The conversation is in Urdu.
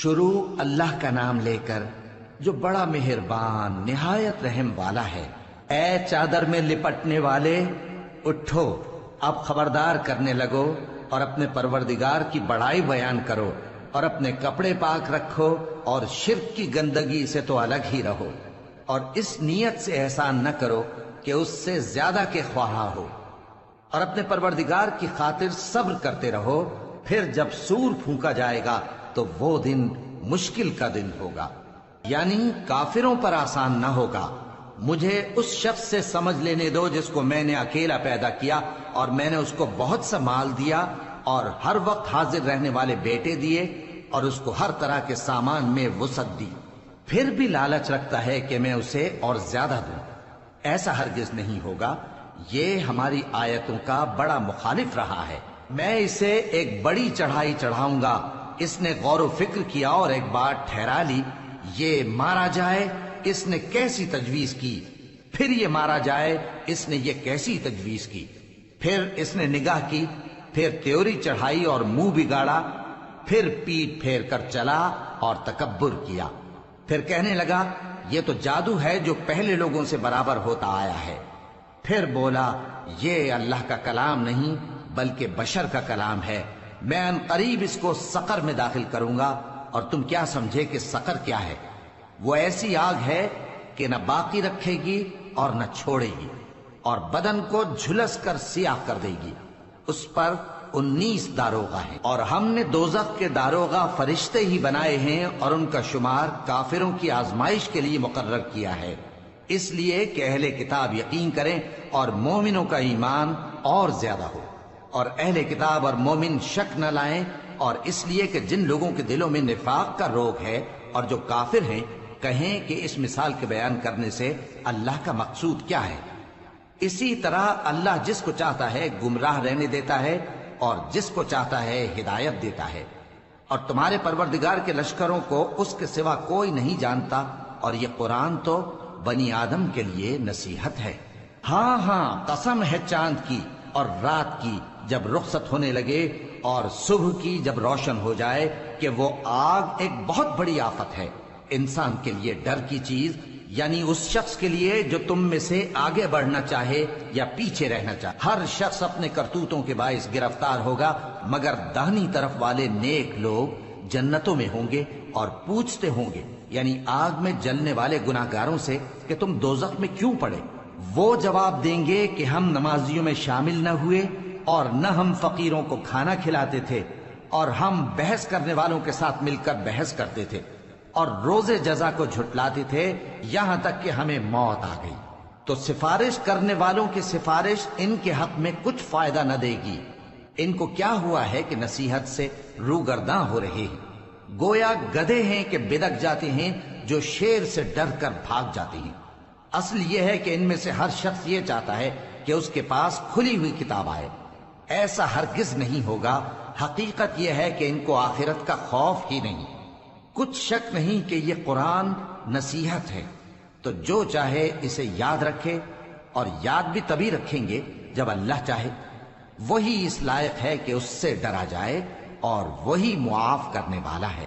شروع اللہ کا نام لے کر جو بڑا مہربان نہایت رحم والا ہے۔ اے چادر میں لپٹنے والے، اٹھو، اب خبردار کرنے لگو اور اپنے پروردگار کی بڑائی بیان کرو، اور اپنے کپڑے پاک رکھو اور شرک کی گندگی سے تو الگ ہی رہو، اور اس نیت سے احسان نہ کرو کہ اس سے زیادہ کے خواہاں ہو، اور اپنے پروردگار کی خاطر صبر کرتے رہو۔ پھر جب سور پھونکا جائے گا تو وہ دن مشکل کا دن ہوگا، یعنی کافروں پر آسان نہ ہوگا۔ مجھے اس شخص سے سمجھ لینے دو جس کو میں نے اکیلا پیدا کیا، اور میں نے اس کو بہت سا مال دیا اور ہر وقت حاضر رہنے والے بیٹے دیے، اور اس کو ہر طرح کے سامان میں وسعت دی، پھر بھی لالچ رکھتا ہے کہ میں اسے اور زیادہ دوں۔ ایسا ہرگز نہیں ہوگا، یہ ہماری آیتوں کا بڑا مخالف رہا ہے۔ میں اسے ایک بڑی چڑھائی چڑھاؤں گا۔ اس نے غور و فکر کیا اور ایک بات ٹھہرا لی، یہ مارا جائے، اس نے کیسی تجویز کی، پھر یہ مارا جائے، اس نے یہ کیسی تجویز کی، پھر اس نے نگاہ کی، پھر تیوری چڑھائی اور منہ بگاڑا، پھر پیٹ پھیر کر چلا اور تکبر کیا، پھر کہنے لگا یہ تو جادو ہے جو پہلے لوگوں سے برابر ہوتا آیا ہے، پھر بولا یہ اللہ کا کلام نہیں بلکہ بشر کا کلام ہے، میں ان قریب اس کو سقر میں داخل کروں گا، اور تم کیا سمجھے کہ سقر کیا ہے؟ وہ ایسی آگ ہے کہ نہ باقی رکھے گی اور نہ چھوڑے گی، اور بدن کو جھلس کر سیاہ کر دے گی۔ اس پر 19 داروغہ ہیں، اور ہم نے دوزخ کے داروغہ فرشتے ہی بنائے ہیں، اور ان کا شمار کافروں کی آزمائش کے لیے مقرر کیا ہے، اس لیے کہ اہل کتاب یقین کریں اور مومنوں کا ایمان اور زیادہ ہو، اور اہل کتاب اور مومن شک نہ لائیں، اور اس لیے کہ جن لوگوں کے دلوں میں نفاق کا روگ ہے اور جو کافر ہیں کہیں کہ اس مثال کے بیان کرنے سے اللہ کا مقصود کیا ہے۔ اسی طرح اللہ جس کو چاہتا ہے گمراہ رہنے دیتا ہے اور جس کو چاہتا ہے ہدایت دیتا ہے، اور تمہارے پروردگار کے لشکروں کو اس کے سوا کوئی نہیں جانتا، اور یہ قرآن تو بنی آدم کے لیے نصیحت ہے۔ ہاں ہاں، قسم ہے چاند کی اور رات کی جب رخصت ہونے لگے، اور صبح کی جب روشن ہو جائے، کہ وہ آگ ایک بہت بڑی آفت ہے، انسان کے لیے ڈر کی چیز، یعنی اس شخص کے لیے جو تم میں سے آگے بڑھنا چاہے یا پیچھے رہنا چاہے۔ ہر شخص اپنے کرتوتوں کے باعث گرفتار ہوگا، مگر داہنی طرف والے نیک لوگ جنتوں میں ہوں گے اور پوچھتے ہوں گے، یعنی آگ میں جلنے والے گناہگاروں سے، کہ تم دوزخ میں کیوں پڑے؟ وہ جواب دیں گے کہ ہم نمازیوں میں شامل نہ ہوئے، اور نہ ہم فقیروں کو کھانا کھلاتے تھے، اور ہم بحث کرنے والوں کے ساتھ مل کر بحث کرتے تھے، اور روز جزا کو جھٹلاتے تھے، یہاں تک کہ ہمیں موت آ گئی۔ تو سفارش کرنے والوں کی سفارش ان کے حق میں کچھ فائدہ نہ دے گی۔ ان کو کیا ہوا ہے کہ نصیحت سے روگرداں ہو رہے ہیں، گویا گدھے ہیں کہ بدک جاتے ہیں جو شیر سے ڈر کر بھاگ جاتے ہیں۔ اصل یہ ہے کہ ان میں سے ہر شخص یہ چاہتا ہے کہ اس کے پاس کھلی ہوئی کتاب آئے، ایسا ہرگز نہیں ہوگا۔ حقیقت یہ ہے کہ ان کو آخرت کا خوف ہی نہیں۔ کچھ شک نہیں کہ یہ قرآن نصیحت ہے، تو جو چاہے اسے یاد رکھے، اور یاد بھی تبھی رکھیں گے جب اللہ چاہے۔ وہی اس لائق ہے کہ اس سے ڈرا جائے، اور وہی معاف کرنے والا ہے۔